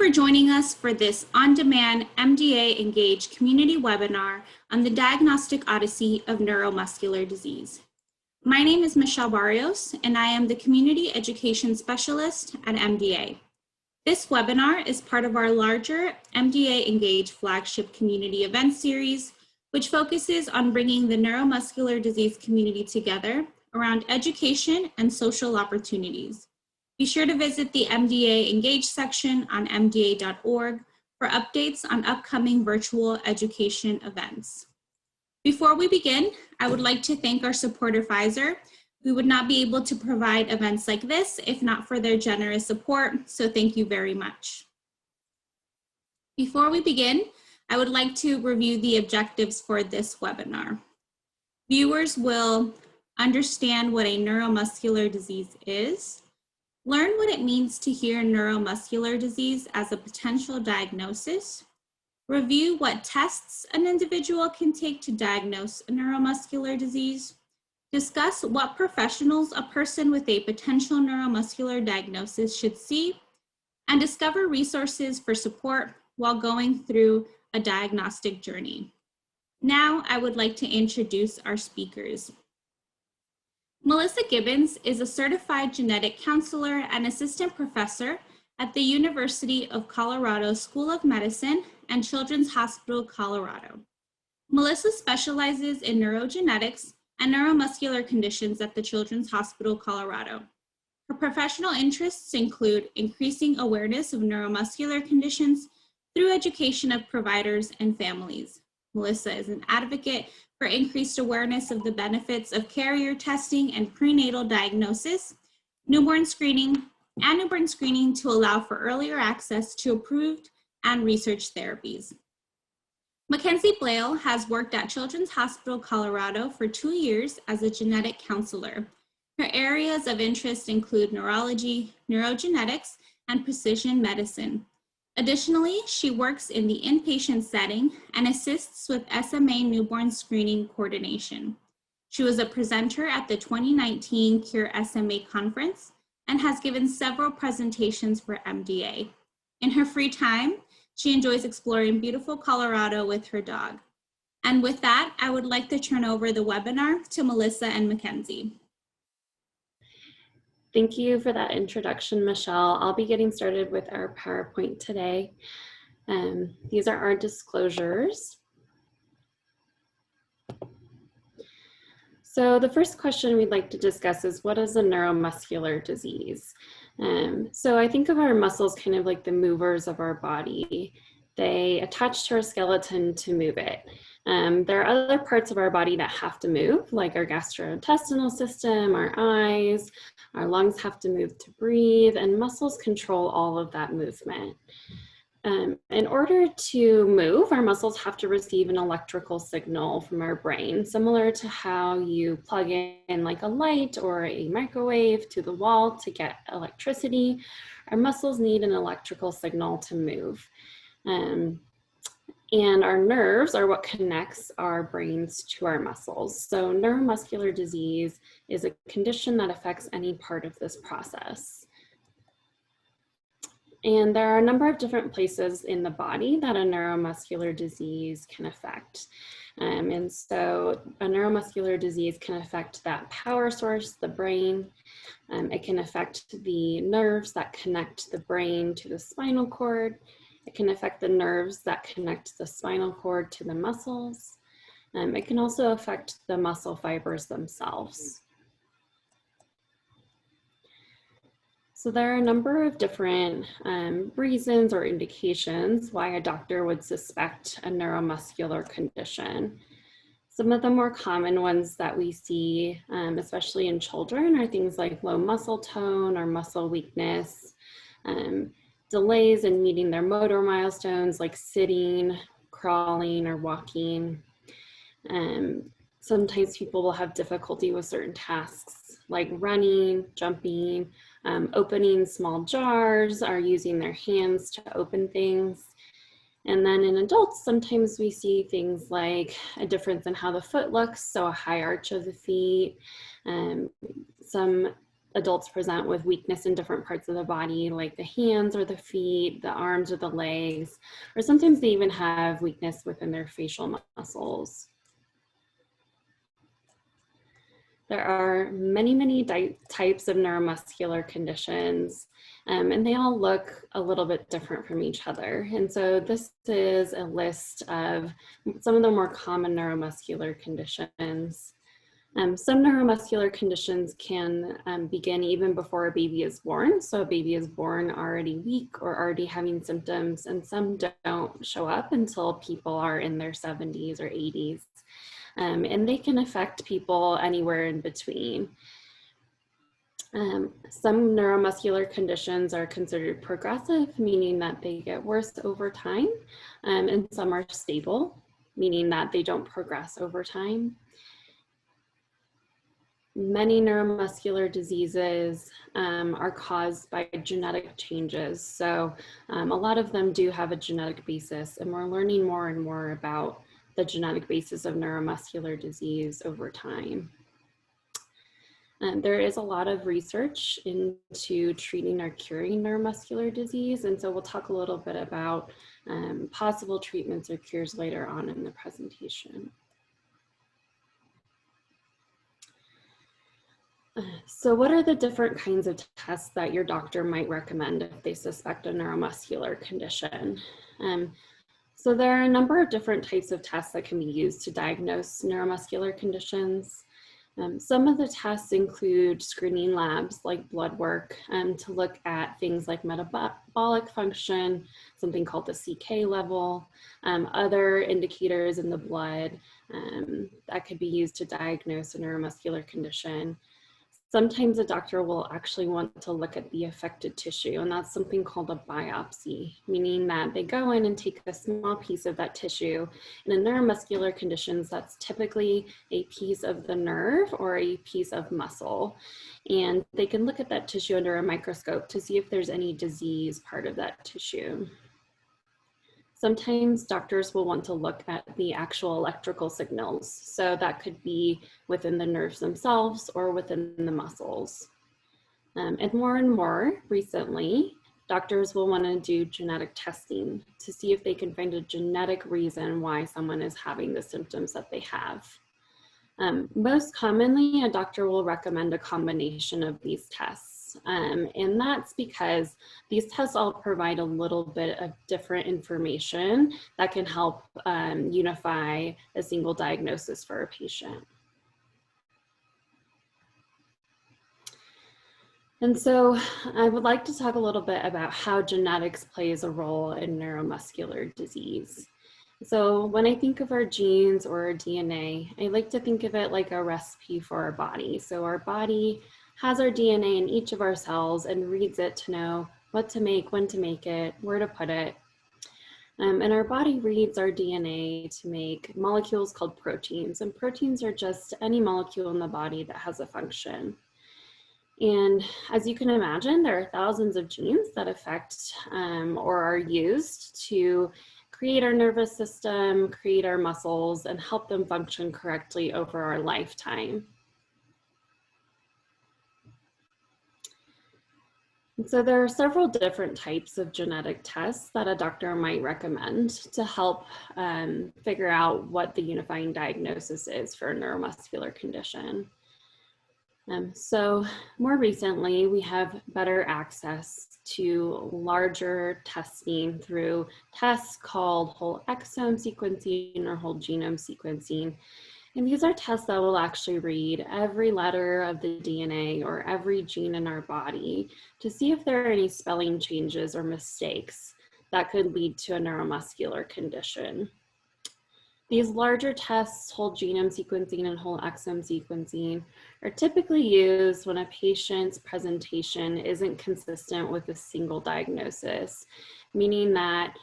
for joining us for this on-demand MDA Engage community webinar on the Diagnostic Odyssey of Neuromuscular Disease. My name is Michelle Barrios, and I am the Community Education Specialist at MDA. This webinar is part of our larger MDA Engage flagship community event series, which focuses on bringing the neuromuscular disease community together around education and social opportunities. Be sure to visit the MDA Engage section on mda.org for updates on upcoming virtual education events. Before we begin, I would like to thank our supporter Pfizer. We would not be able to provide events like this if not for their generous support, so thank you very much. Before we begin, I would like to review the objectives for this webinar. Viewers will understand what a neuromuscular disease is, learn what it means to hear neuromuscular disease as a potential diagnosis, review what tests an individual can take to diagnose a neuromuscular disease, discuss what professionals a person with a potential neuromuscular diagnosis should see, and discover resources for support while going through a diagnostic journey. Now, I would like to introduce our speakers. Melissa Gibbons is a certified genetic counselor and assistant professor at the University of Colorado School of Medicine and Children's Hospital, Colorado. Melissa specializes in neurogenetics and neuromuscular conditions at the Children's Hospital, Colorado. Her professional interests include increasing awareness of neuromuscular conditions through education of providers and families. Melissa is an advocate for increased awareness of the benefits of carrier testing and prenatal diagnosis, newborn screening to allow for earlier access to approved and research therapies. Mackenzie Blale has worked at Children's Hospital Colorado for 2 years as a genetic counselor. Her areas of interest include neurology, neurogenetics, and precision medicine. Additionally, she works in the inpatient setting and assists with SMA newborn screening coordination. She was a presenter at the 2019 Cure SMA conference and has given several presentations for MDA. In her free time, she enjoys exploring beautiful Colorado with her dog. And with that, I would like to turn over the webinar to Melissa and Mackenzie. Thank you for that introduction, Michelle. I'll be getting started with our PowerPoint today. These are our disclosures. So the first question we'd like to discuss is, what is a neuromuscular disease? So I think of our muscles kind of like the movers of our body. They attach to our skeleton to move it. There are other parts of our body that have to move, like our gastrointestinal system, our eyes, our lungs have to move to breathe, and muscles control all of that movement. In order to move, our muscles have to receive an electrical signal from our brain, similar to how you plug in like a light or a microwave to the wall to get electricity. Our muscles need an electrical signal to move. And our nerves are what connects our brains to our muscles. So neuromuscular disease is a condition that affects any part of this process. And there are a number of different places in the body that a neuromuscular disease can affect. And so a neuromuscular disease can affect that power source, the brain. It can affect the nerves that connect the brain to the spinal cord. It can affect the nerves that connect the spinal cord to the muscles. It can also affect the muscle fibers themselves. So there are a number of different reasons or indications why a doctor would suspect a neuromuscular condition. Some of the more common ones that we see, especially in children, are things like low muscle tone or muscle weakness, delays in meeting their motor milestones like sitting, crawling, or walking. Sometimes people will have difficulty with certain tasks like running, jumping, opening small jars, or using their hands to open things. And then in adults, sometimes we see things like a difference in how the foot looks, so a high arch of the feet, some adults present with weakness in different parts of the body, like the hands or the feet, the arms or the legs, or sometimes they even have weakness within their facial muscles. There are many types of neuromuscular conditions, and they all look a little bit different from each other. And so this is a list of some of the more common neuromuscular conditions. Some neuromuscular conditions can begin even before a baby is born. So a baby is born already weak or already having symptoms, and some don't show up until people are in their 70s or 80s. And they can affect people anywhere in between. Some neuromuscular conditions are considered progressive, meaning that they get worse over time, and some are stable, meaning that they don't progress over time. Many neuromuscular diseases are caused by genetic changes. So a lot of them do have a genetic basis, and we're learning more and more about the genetic basis of neuromuscular disease over time. There is a lot of research into treating or curing neuromuscular disease, and so we'll talk a little bit about possible treatments or cures later on in the presentation. So what are the different kinds of tests that your doctor might recommend if they suspect a neuromuscular condition? So there are a number of different types of tests that can be used to diagnose neuromuscular conditions. Some of the tests include screening labs like blood work to look at things like metabolic function, something called the CK level, other indicators in the blood that could be used to diagnose a neuromuscular condition. Sometimes a doctor will actually want to look at the affected tissue, and that's something called a biopsy, meaning that they go in and take a small piece of that tissue. And in neuromuscular conditions, that's typically a piece of the nerve or a piece of muscle. And they can look at that tissue under a microscope to see if there's any disease part of that tissue. Sometimes doctors will want to look at the actual electrical signals. So that could be within the nerves themselves or within the muscles. And more recently, doctors will want to do genetic testing to see if they can find a genetic reason why someone is having the symptoms that they have. Most commonly, a doctor will recommend a combination of these tests. And that's because these tests all provide a little bit of different information that can help unify a single diagnosis for a patient. And so I would like to talk a little bit about how genetics plays a role in neuromuscular disease. So when I think of our genes or our DNA, I like to think of it like a recipe for our body. So our body has our DNA in each of our cells and reads it to know what to make, when to make it, where to put it. And our body reads our DNA to make molecules called proteins. And proteins are just any molecule in the body that has a function. And as you can imagine, there are thousands of genes that affect or are used to create our nervous system, create our muscles, and help them function correctly over our lifetime. And so there are several different types of genetic tests that a doctor might recommend to help figure out what the unifying diagnosis is for a neuromuscular condition. So more recently, we have better access to larger testing through tests called whole exome sequencing or whole genome sequencing. And these are tests that will actually read every letter of the DNA or every gene in our body to see if there are any spelling changes or mistakes that could lead to a neuromuscular condition. These larger tests, whole genome sequencing and whole exome sequencing, are typically used when a patient's presentation isn't consistent with a single diagnosis, meaning that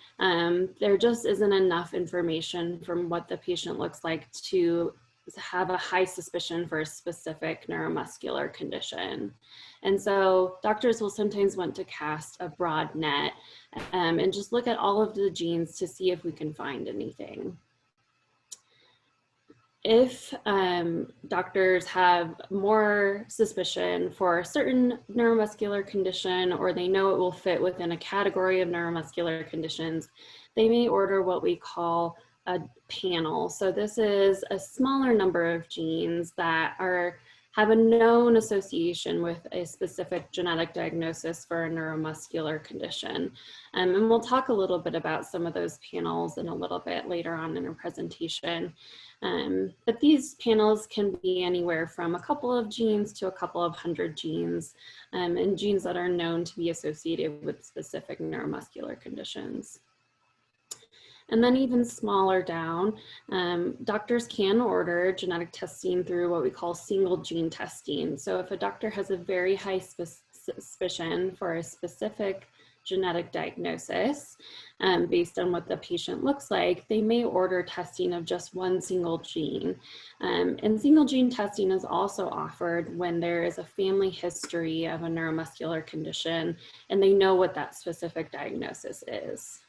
there just isn't enough information from what the patient looks like to have a high suspicion for a specific neuromuscular condition. And so doctors will sometimes want to cast a broad net and just look at all of the genes to see if we can find anything. if doctors have more suspicion for a certain neuromuscular condition, or they know it will fit within a category of neuromuscular conditions, they may order what we call a panel. So this is a smaller number of genes that have a known association with a specific genetic diagnosis for a neuromuscular condition. And we'll talk a little bit about some of those panels in a little bit later on in our presentation. But these panels can be anywhere from a couple of genes to a couple of hundred genes, and genes that are known to be associated with specific neuromuscular conditions. And then even smaller down, doctors can order genetic testing through what we call single gene testing. So if a doctor has a very high suspicion for a specific genetic diagnosis based on what the patient looks like, they may order testing of just one single gene. And single gene testing is also offered when there is a family history of a neuromuscular condition and they know what that specific diagnosis is.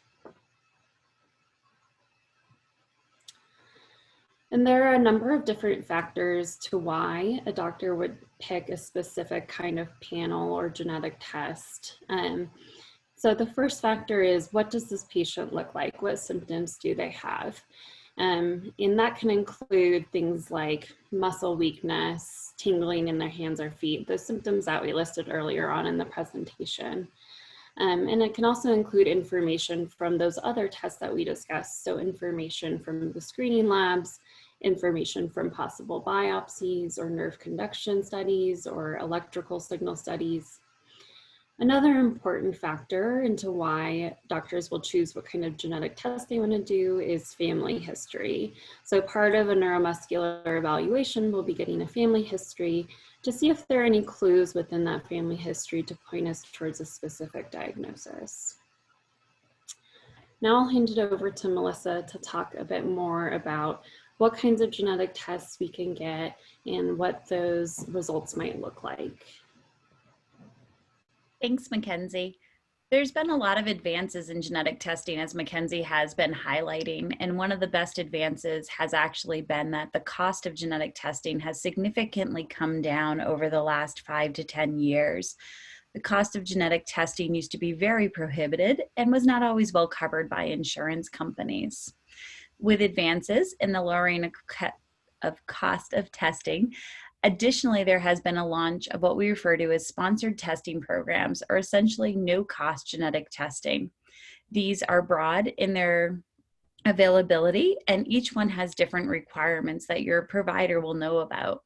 And there are a number of different factors to why a doctor would pick a specific kind of panel or genetic test. So the first factor is, what does this patient look like? What symptoms do they have? And that can include things like muscle weakness, tingling in their hands or feet, those symptoms that we listed earlier on in the presentation. And it can also include information from those other tests that we discussed. So information from the screening labs, information from possible biopsies or nerve conduction studies or electrical signal studies. Another important factor into why doctors will choose what kind of genetic test they want to do is family history. So part of a neuromuscular evaluation will be getting a family history to see if there are any clues within that family history to point us towards a specific diagnosis. Now I'll hand it over to Melissa to talk a bit more about what kinds of genetic tests we can get and what those results might look like. Thanks, Mackenzie. There's been a lot of advances in genetic testing, as Mackenzie has been highlighting, and one of the best advances has actually been that the cost of genetic testing has significantly come down over the last 5 to 10 years. The cost of genetic testing used to be very prohibited and was not always well covered by insurance companies. With advances in the lowering of cost of testing, additionally, there has been a launch of what we refer to as sponsored testing programs, or essentially no-cost genetic testing. These are broad in their availability, and each one has different requirements that your provider will know about.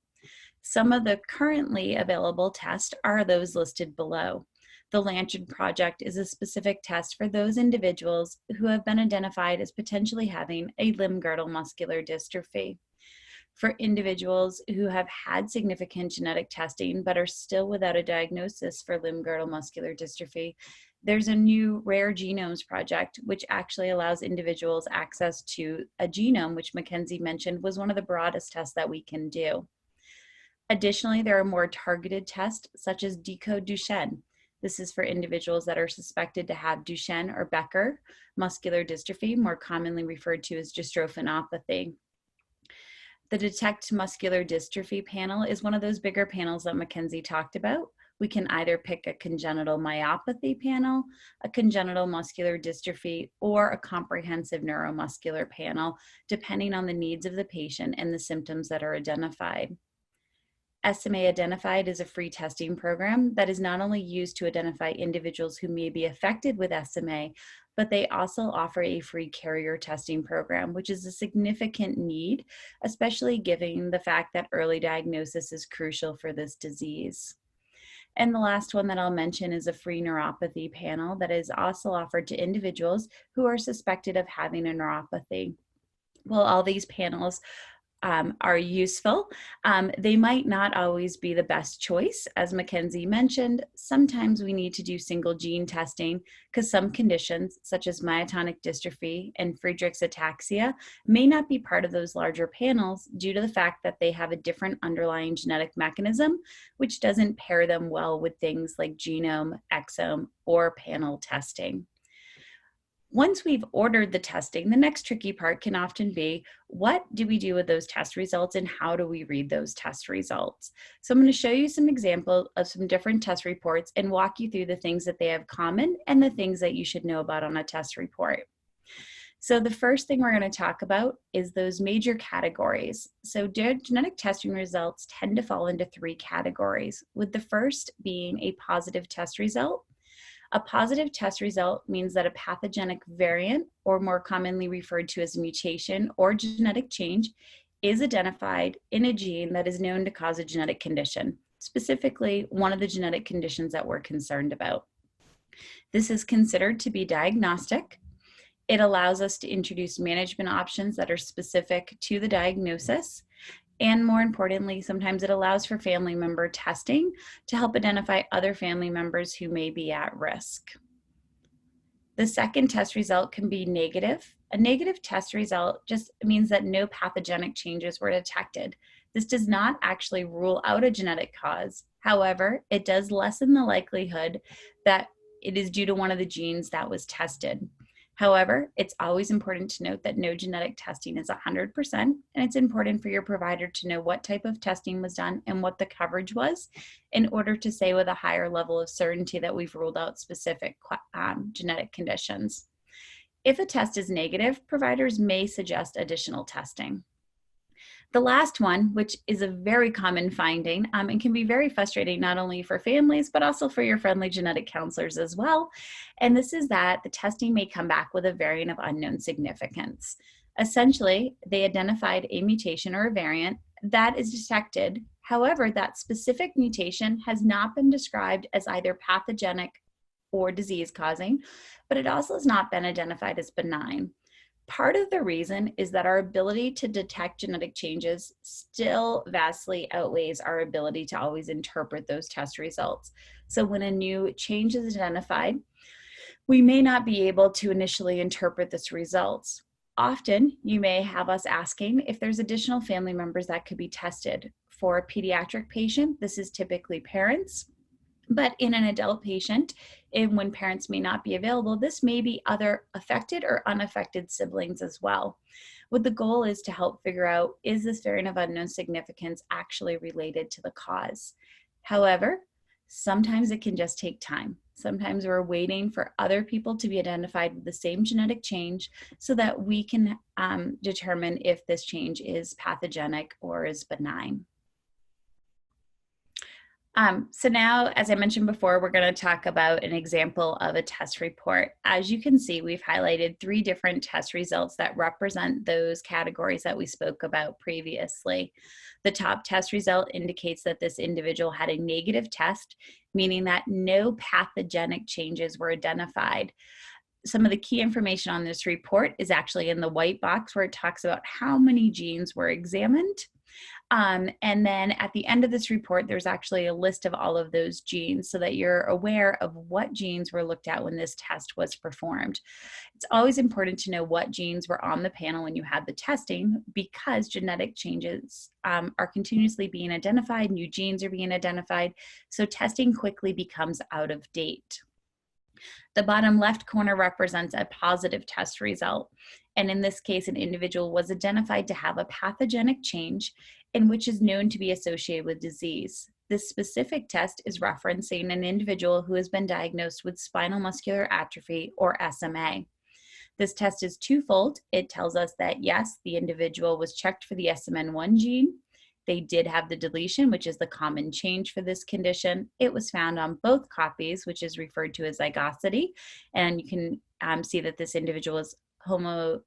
Some of the currently available tests are those listed below. The Lantern Project is a specific test for those individuals who have been identified as potentially having a limb-girdle muscular dystrophy. For individuals who have had significant genetic testing but are still without a diagnosis for limb-girdle muscular dystrophy, there's a new Rare Genomes Project, which actually allows individuals access to a genome, which Mackenzie mentioned was one of the broadest tests that we can do. Additionally, there are more targeted tests, such as Decode Duchenne. This is for individuals that are suspected to have Duchenne or Becker muscular dystrophy, more commonly referred to as dystrophinopathy. The Detect Muscular Dystrophy panel is one of those bigger panels that Mackenzie talked about. We can either pick a congenital myopathy panel, a congenital muscular dystrophy, or a comprehensive neuromuscular panel, depending on the needs of the patient and the symptoms that are identified. SMA Identified is a free testing program that is not only used to identify individuals who may be affected with SMA, but they also offer a free carrier testing program, which is a significant need, especially given the fact that early diagnosis is crucial for this disease. And the last one that I'll mention is a free neuropathy panel that is also offered to individuals who are suspected of having a neuropathy. While all these panels are useful, they might not always be the best choice. As Mackenzie mentioned, sometimes we need to do single gene testing because some conditions, such as myotonic dystrophy and Friedreich's ataxia, may not be part of those larger panels due to the fact that they have a different underlying genetic mechanism, which doesn't pair them well with things like genome, exome, or panel testing. Once we've ordered the testing, the next tricky part can often be, what do we do with those test results and how do we read those test results? So I'm going to show you some examples of some different test reports and walk you through the things that they have common and the things that you should know about on a test report. So the first thing we're going to talk about is those major categories. So genetic testing results tend to fall into 3 categories, with the first being a positive test result. A positive test result means that a pathogenic variant, or more commonly referred to as mutation or genetic change, is identified in a gene that is known to cause a genetic condition, specifically one of the genetic conditions that we're concerned about. This is considered to be diagnostic. It allows us to introduce management options that are specific to the diagnosis. And more importantly, sometimes it allows for family member testing to help identify other family members who may be at risk. The second test result can be negative. A negative test result just means that no pathogenic changes were detected. This does not actually rule out a genetic cause. However, it does lessen the likelihood that it is due to one of the genes that was tested. However, it's always important to note that no genetic testing is 100%, and it's important for your provider to know what type of testing was done and what the coverage was in order to say with a higher level of certainty that we've ruled out specific genetic conditions. If a test is negative, providers may suggest additional testing. The last one, which is a very common finding and can be very frustrating not only for families, but also for your friendly genetic counselors as well. And this is that the testing may come back with a variant of unknown significance. Essentially, they identified a mutation or a variant that is detected. However, that specific mutation has not been described as either pathogenic or disease causing, but it also has not been identified as benign. Part of the reason is that our ability to detect genetic changes still vastly outweighs our ability to always interpret those test results. So when a new change is identified, we may not be able to initially interpret this results. Often, you may have us asking if there's additional family members that could be tested. For a pediatric patient, this is typically parents. But in an adult patient, and when parents may not be available, this may be other affected or unaffected siblings as well. What the goal is to help figure out, is this variant of unknown significance actually related to the cause? However, sometimes it can just take time. Sometimes we're waiting for other people to be identified with the same genetic change so that we can determine if this change is pathogenic or is benign. So now, as I mentioned before, we're going to talk about an example of a test report. As you can see, we've highlighted 3 different test results that represent those categories that we spoke about previously. The top test result indicates that this individual had a negative test, meaning that no pathogenic changes were identified. Some of the key information on this report is actually in the white box where it talks about how many genes were examined. And then at the end of this report, there's actually a list of all of those genes so that you're aware of what genes were looked at when this test was performed. It's always important to know what genes were on the panel when you had the testing, because genetic changes are continuously being identified, new genes are being identified, so testing quickly becomes out of date. The bottom left corner represents a positive test result. And in this case, an individual was identified to have a pathogenic change in which is known to be associated with disease. This specific test is referencing an individual who has been diagnosed with spinal muscular atrophy, or SMA. This test is twofold. It tells us that yes, the individual was checked for the SMN1 gene. They did have the deletion, which is the common change for this condition. It was found on both copies, which is referred to as zygosity. And you can see that this individual is homozygous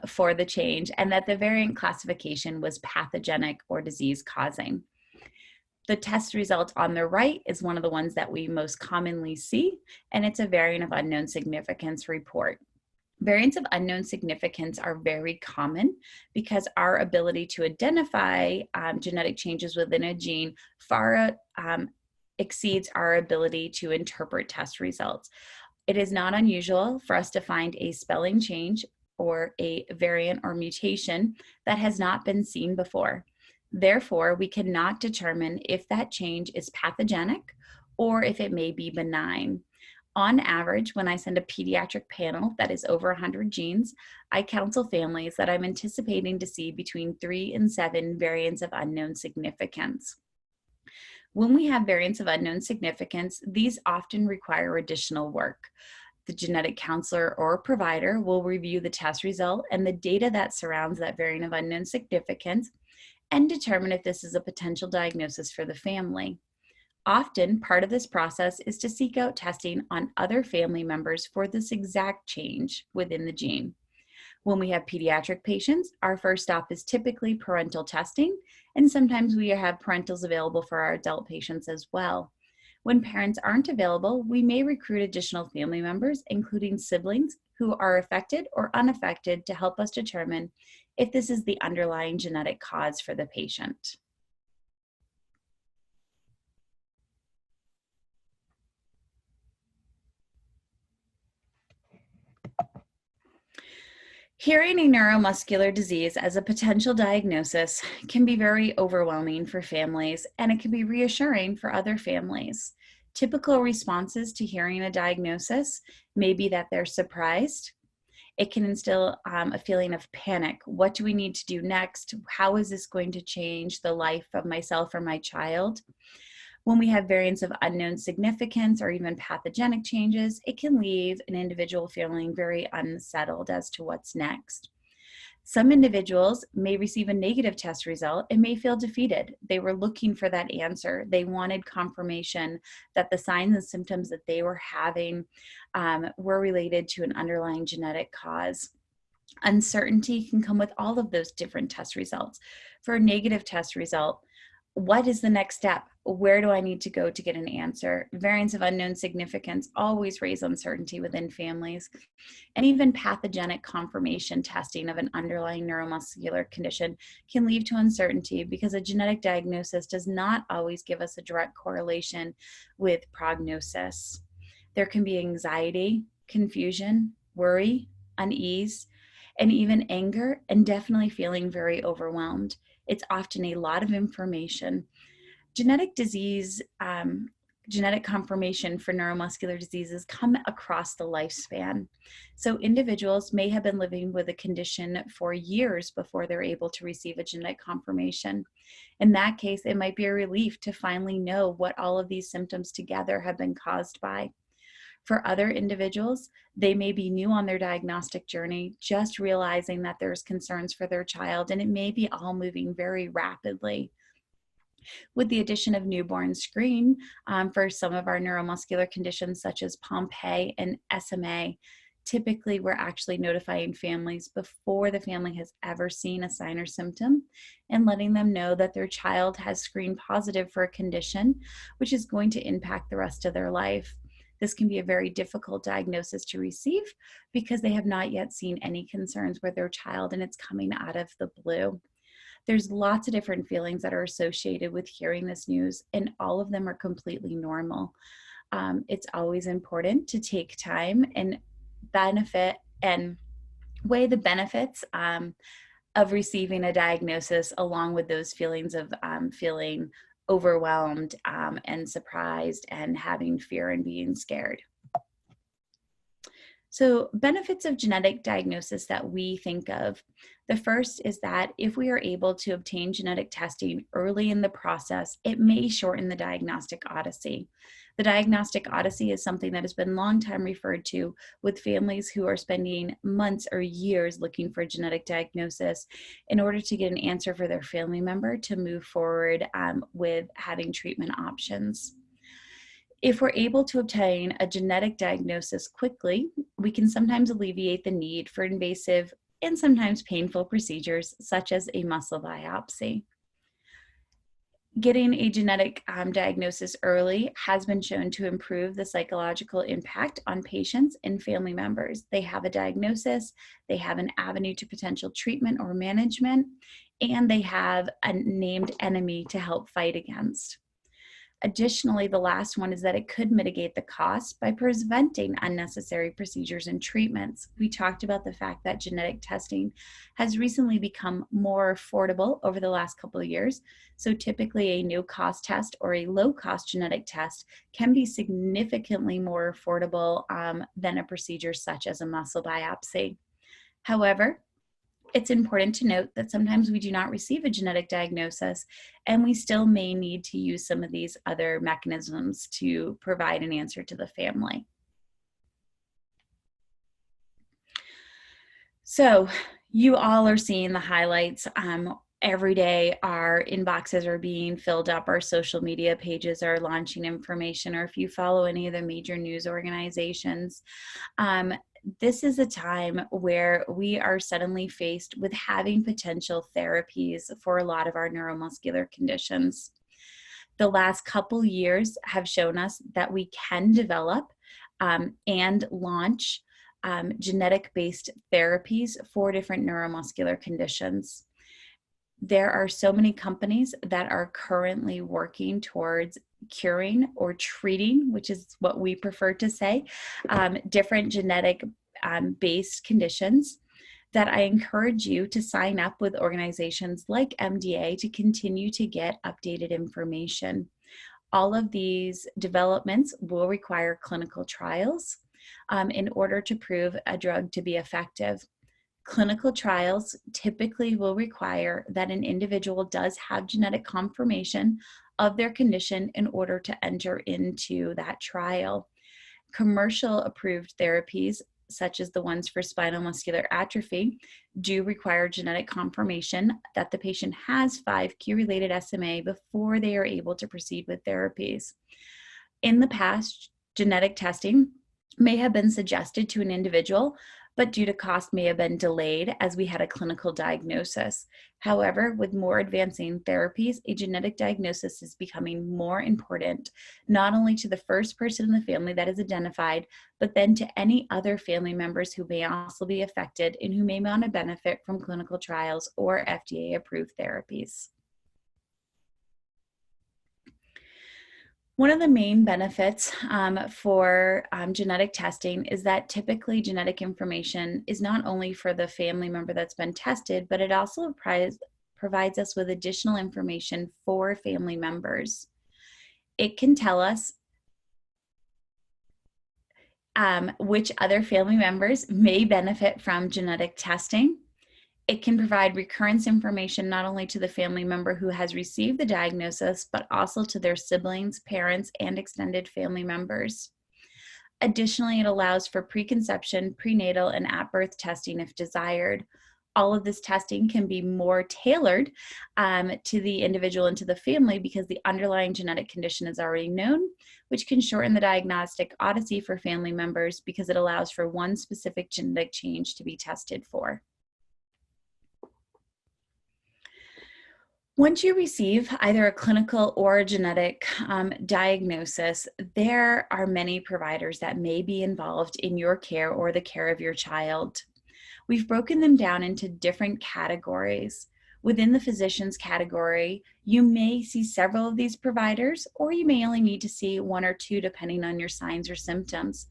for the change, and that the variant classification was pathogenic or disease causing. The test result on the right is one of the ones that we most commonly see, and it's a variant of unknown significance report. Variants of unknown significance are very common because our ability to identify genetic changes within a gene far exceeds our ability to interpret test results. It is not unusual for us to find a spelling change or a variant or mutation that has not been seen before. Therefore, we cannot determine if that change is pathogenic or if it may be benign. On average, when I send a pediatric panel that is over 100 genes, I counsel families that I'm anticipating to see between 3 and 7 variants of unknown significance. When we have variants of unknown significance, these often require additional work. The genetic counselor or provider will review the test result and the data that surrounds that variant of unknown significance and determine if this is a potential diagnosis for the family. Often, part of this process is to seek out testing on other family members for this exact change within the gene. When we have pediatric patients, our first stop is typically parental testing, and sometimes we have parentals available for our adult patients as well. When parents aren't available, we may recruit additional family members, including siblings who are affected or unaffected, to help us determine if this is the underlying genetic cause for the patient. Hearing a neuromuscular disease as a potential diagnosis can be very overwhelming for families, and it can be reassuring for other families. Typical responses to hearing a diagnosis may be that they're surprised. It can instill a feeling of panic. What do we need to do next? How is this going to change the life of myself or my child? When we have variants of unknown significance or even pathogenic changes, it can leave an individual feeling very unsettled as to what's next. Some individuals may receive a negative test result and may feel defeated. They were looking for that answer. They wanted confirmation that the signs and symptoms that they were having were related to an underlying genetic cause. Uncertainty can come with all of those different test results. For a negative test result, what is the next step? Where do I need to go to get an answer? Variants of unknown significance always raise uncertainty within families. And even pathogenic confirmation testing of an underlying neuromuscular condition can lead to uncertainty because a genetic diagnosis does not always give us a direct correlation with prognosis. There can be anxiety, confusion, worry, unease, and even anger, and definitely feeling very overwhelmed. It's often a lot of information. Genetic disease, genetic confirmation for neuromuscular diseases come across the lifespan. So individuals may have been living with a condition for years before they're able to receive a genetic confirmation. In that case, it might be a relief to finally know what all of these symptoms together have been caused by. For other individuals, they may be new on their diagnostic journey, just realizing that there's concerns for their child, and it may be all moving very rapidly. With the addition of newborn screen for some of our neuromuscular conditions such as Pompe and SMA, typically we're actually notifying families before the family has ever seen a sign or symptom and letting them know that their child has screened positive for a condition which is going to impact the rest of their life. This can be a very difficult diagnosis to receive because they have not yet seen any concerns with their child and it's coming out of the blue. There's lots of different feelings that are associated with hearing this news, and all of them are completely normal. It's always important to take time and benefit and weigh the benefits of receiving a diagnosis along with those feelings of feeling overwhelmed and surprised and having fear and being scared. So benefits of genetic diagnosis that we think of. The first is that if we are able to obtain genetic testing early in the process, it may shorten the diagnostic odyssey. The diagnostic odyssey is something that has been long time referred to with families who are spending months or years looking for a genetic diagnosis in order to get an answer for their family member to move forward with having treatment options. If we're able to obtain a genetic diagnosis quickly, we can sometimes alleviate the need for invasive and sometimes painful procedures such as a muscle biopsy. Getting a genetic diagnosis early has been shown to improve the psychological impact on patients and family members. They have a diagnosis, they have an avenue to potential treatment or management, and they have a named enemy to help fight against. Additionally, the last one is that it could mitigate the cost by preventing unnecessary procedures and treatments. We talked about the fact that genetic testing has recently become more affordable over the last couple of years. So typically a no-cost test or a low-cost genetic test can be significantly more affordable than a procedure such as a muscle biopsy. However, it's important to note that sometimes we do not receive a genetic diagnosis, and we still may need to use some of these other mechanisms to provide an answer to the family. So you all are seeing the highlights. Every day our inboxes are being filled up, our social media pages are launching information, or if you follow any of the major news organizations, this is a time where we are suddenly faced with having potential therapies for a lot of our neuromuscular conditions. The last couple years have shown us that we can develop and launch genetic-based therapies for different neuromuscular conditions. There are so many companies that are currently working towards curing or treating, which is what we prefer to say, different genetic based conditions, that I encourage you to sign up with organizations like MDA to continue to get updated information. All of these developments will require clinical trials in order to prove a drug to be effective. Clinical trials typically will require that an individual does have genetic confirmation of their condition in order to enter into that trial. Commercial approved therapies, such as the ones for spinal muscular atrophy, do require genetic confirmation that the patient has 5q-related SMA before they are able to proceed with therapies. In the past, genetic testing may have been suggested to an individual, but due to cost may have been delayed as we had a clinical diagnosis. However, with more advancing therapies, a genetic diagnosis is becoming more important, not only to the first person in the family that is identified, but then to any other family members who may also be affected and who may want to benefit from clinical trials or FDA-approved therapies. One of the main benefits for genetic testing is that typically genetic information is not only for the family member that's been tested, but it also provides us with additional information for family members. It can tell us which other family members may benefit from genetic testing. It can provide recurrence information not only to the family member who has received the diagnosis, but also to their siblings, parents, and extended family members. Additionally, it allows for preconception, prenatal, and at-birth testing if desired. All of this testing can be more tailored to the individual and to the family because the underlying genetic condition is already known, which can shorten the diagnostic odyssey for family members because it allows for one specific genetic change to be tested for. Once you receive either a clinical or a genetic diagnosis, there are many providers that may be involved in your care or the care of your child. We've broken them down into different categories. Within the physician's category, you may see several of these providers, or you may only need to see one or two depending on your signs or symptoms.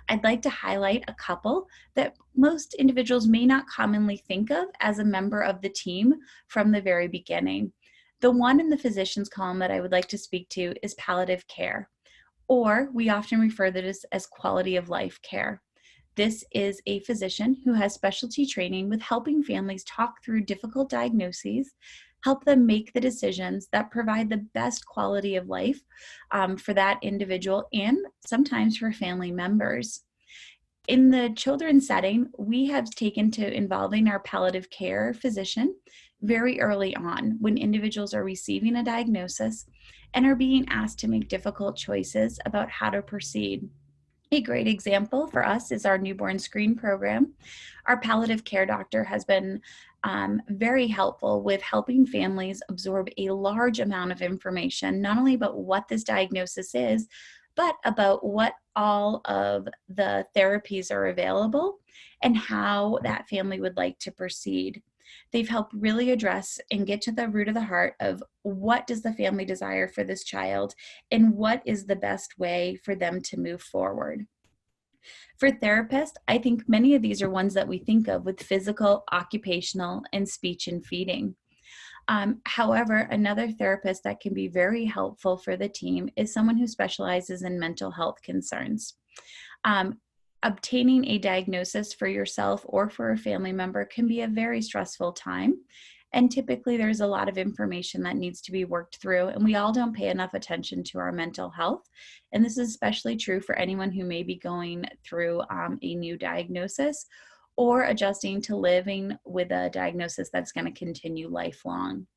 I'd like to highlight a couple that most individuals may not commonly think of as a member of the team from the very beginning. The one in the physician's column that I would like to speak to is palliative care, or we often refer to this as quality of life care. This is a physician who has specialty training with helping families talk through difficult diagnoses, help them make the decisions that provide the best quality of life for that individual and sometimes for family members. In the children's setting, we have taken to involving our palliative care physician very early on when individuals are receiving a diagnosis and are being asked to make difficult choices about how to proceed. A great example for us is our newborn screen program. Our palliative care doctor has been very helpful with helping families absorb a large amount of information, not only about what this diagnosis is, but about what all of the therapies are available and how that family would like to proceed. They've helped really address and get to the root of the heart of what does the family desire for this child and what is the best way for them to move forward. For therapists, I think many of these are ones that we think of with physical, occupational, and speech and feeding. However, another therapist that can be very helpful for the team is someone who specializes in mental health concerns. Um, Obtaining a diagnosis for yourself or for a family member can be a very stressful time. And typically there's a lot of information that needs to be worked through, and we all don't pay enough attention to our mental health. And this is especially true for anyone who may be going through a new diagnosis or adjusting to living with a diagnosis that's going to continue lifelong.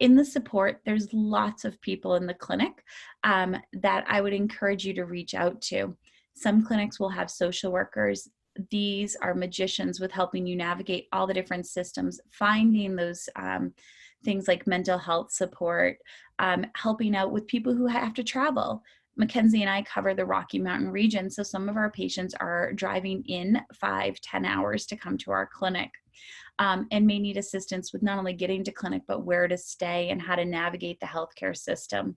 In the support, there's lots of people in the clinic that I would encourage you to reach out to. Some clinics will have social workers. These are magicians with helping you navigate all the different systems, finding those things like mental health support, helping out with people who have to travel. Mackenzie and I cover the Rocky Mountain region, so some of our patients are driving in 5-10 hours to come to our clinic. And may need assistance with not only getting to clinic, but where to stay and how to navigate the healthcare system.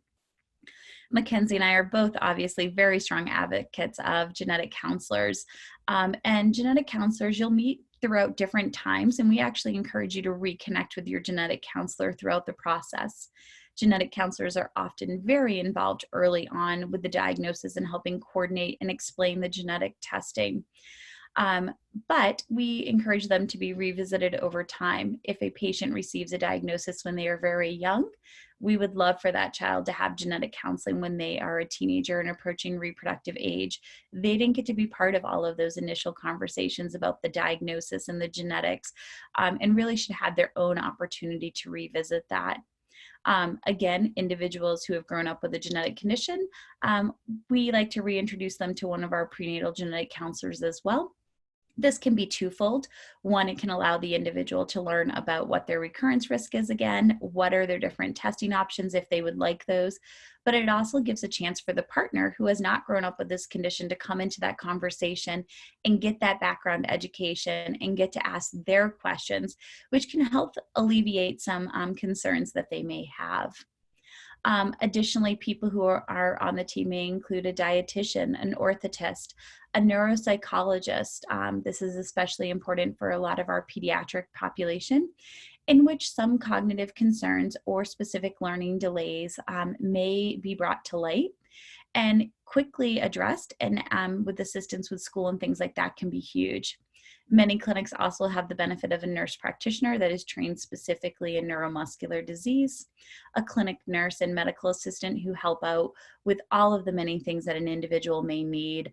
Mackenzie and I are both obviously very strong advocates of genetic counselors. And genetic counselors you'll meet throughout different times, and we actually encourage you to reconnect with your genetic counselor throughout the process. Genetic counselors are often very involved early on with the diagnosis and helping coordinate and explain the genetic testing. But we encourage them to be revisited over time. If a patient receives a diagnosis when they are very young, we would love for that child to have genetic counseling when they are a teenager and approaching reproductive age. They didn't get to be part of all of those initial conversations about the diagnosis and the genetics, and really should have their own opportunity to revisit that. Again, individuals who have grown up with a genetic condition, we like to reintroduce them to one of our prenatal genetic counselors as well. This can be twofold. One, it can allow the individual to learn about what their recurrence risk is again, what are their different testing options if they would like those, but it also gives a chance for the partner who has not grown up with this condition to come into that conversation and get that background education and get to ask their questions, which can help alleviate some concerns that they may have. Additionally, people who are on the team may include a dietitian, an orthotist, a neuropsychologist. This is especially important for a lot of our pediatric population, in which some cognitive concerns or specific learning delays may be brought to light and quickly addressed, and with assistance with school and things like that can be huge. Many clinics also have the benefit of a nurse practitioner that is trained specifically in neuromuscular disease, a clinic nurse and medical assistant who help out with all of the many things that an individual may need,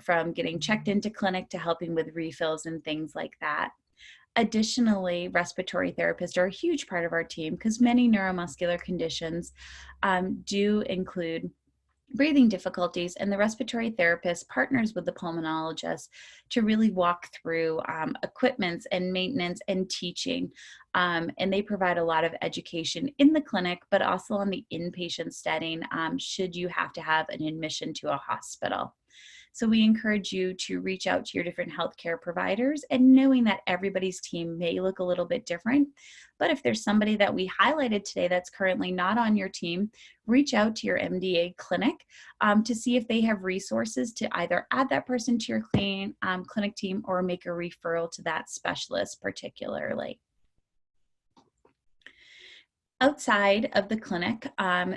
from getting checked into clinic to helping with refills and things like that. Additionally, respiratory therapists are a huge part of our team because many neuromuscular conditions do include breathing difficulties, and the respiratory therapist partners with the pulmonologist to really walk through equipments and maintenance and teaching. And they provide a lot of education in the clinic, but also on the inpatient setting should you have to have an admission to a hospital. So we encourage you to reach out to your different healthcare providers, and knowing that everybody's team may look a little bit different. But if there's somebody that we highlighted today that's currently not on your team, reach out to your MDA clinic to see if they have resources to either add that person to your clinic team or make a referral to that specialist particularly. Outside of the clinic,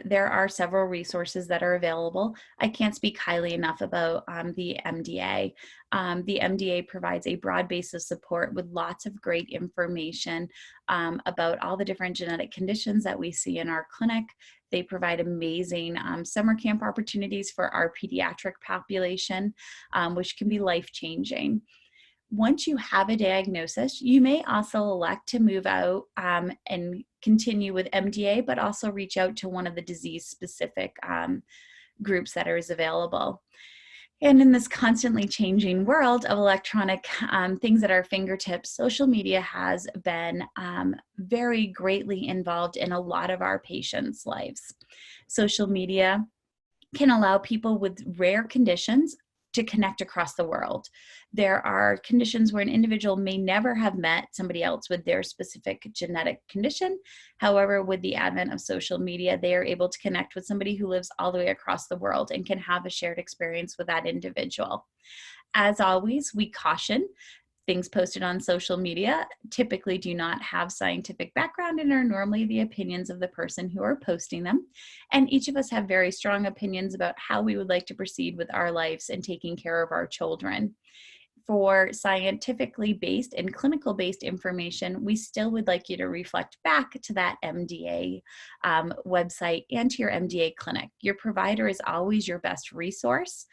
there are several resources that are available. I can't speak highly enough about the MDA. The MDA provides a broad base of support with lots of great information about all the different genetic conditions that we see in our clinic. They provide amazing summer camp opportunities for our pediatric population, which can be life-changing. Once you have a diagnosis, you may also elect to move out and continue with MDA, but also reach out to one of the disease-specific groups that are available. And in this constantly changing world of electronic things at our fingertips, social media has been very greatly involved in a lot of our patients' lives. Social media can allow people with rare conditions to connect across the world. There are conditions where an individual may never have met somebody else with their specific genetic condition. However, with the advent of social media, they are able to connect with somebody who lives all the way across the world and can have a shared experience with that individual. As always, we caution things posted on social media typically do not have scientific background and are normally the opinions of the person who are posting them. And each of us have very strong opinions about how we would like to proceed with our lives and taking care of our children. For scientifically based and clinical based information, we still would like you to reflect back to that MDA website and to your MDA clinic. Your provider is always your best resource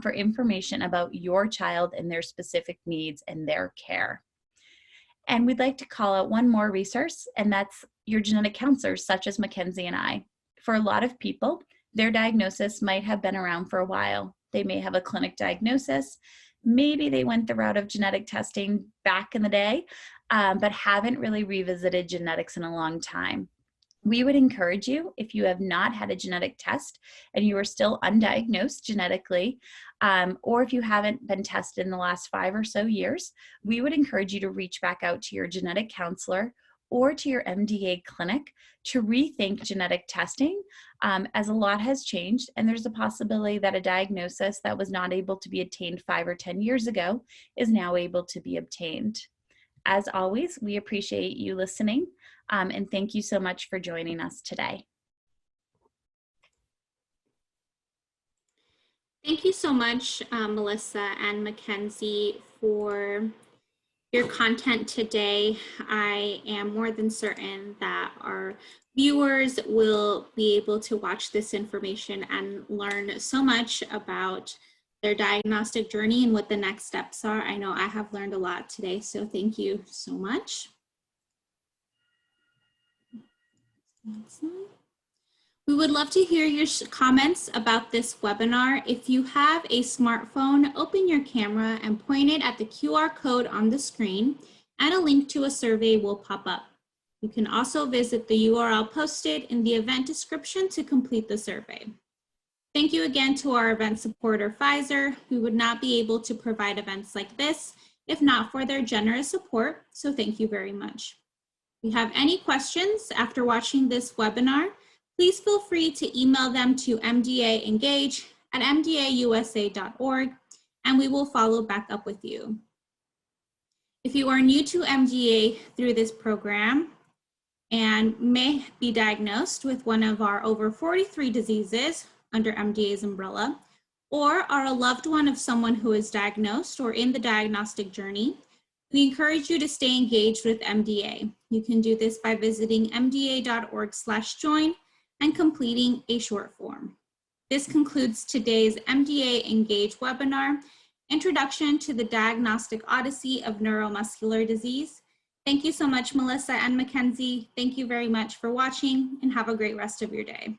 for information about your child and their specific needs and their care. And we'd like to call out one more resource, and that's your genetic counselors, such as Mackenzie and I. For a lot of people, their diagnosis might have been around for a while. They may have a clinic diagnosis. Maybe they went the route of genetic testing back in the day, but haven't really revisited genetics in a long time. We would encourage you, if you have not had a genetic test and you are still undiagnosed genetically, or if you haven't been tested in the last 5 or so years, we would encourage you to reach back out to your genetic counselor or to your MDA clinic to rethink genetic testing, as a lot has changed, and there's a possibility that a diagnosis that was not able to be obtained 5 or 10 years ago is now able to be obtained. As always, we appreciate you listening, and thank you so much for joining us today. Thank you so much, Melissa and Mackenzie, for your content today. I am more than certain that our viewers will be able to watch this information and learn so much about their diagnostic journey and what the next steps are. I know I have learned a lot today, so thank you so much. We would love to hear your comments about this webinar. If you have a smartphone, open your camera and point it at the QR code on the screen, and a link to a survey will pop up. You can also visit the URL posted in the event description to complete the survey. Thank you again to our event supporter, Pfizer. We would not be able to provide events like this if not for their generous support, so thank you very much. If you have any questions after watching this webinar, please feel free to email them to mdaengage@mdausa.org, and we will follow back up with you. If you are new to MDA through this program and may be diagnosed with one of our over 43 diseases under MDA's umbrella, or are a loved one of someone who is diagnosed or in the diagnostic journey, we encourage you to stay engaged with MDA. You can do this by visiting mda.org/join and completing a short form. This concludes today's MDA Engage webinar, Introduction to the Diagnostic Odyssey of Neuromuscular Disease. Thank you so much, Melissa and Mackenzie. Thank you very much for watching, and have a great rest of your day.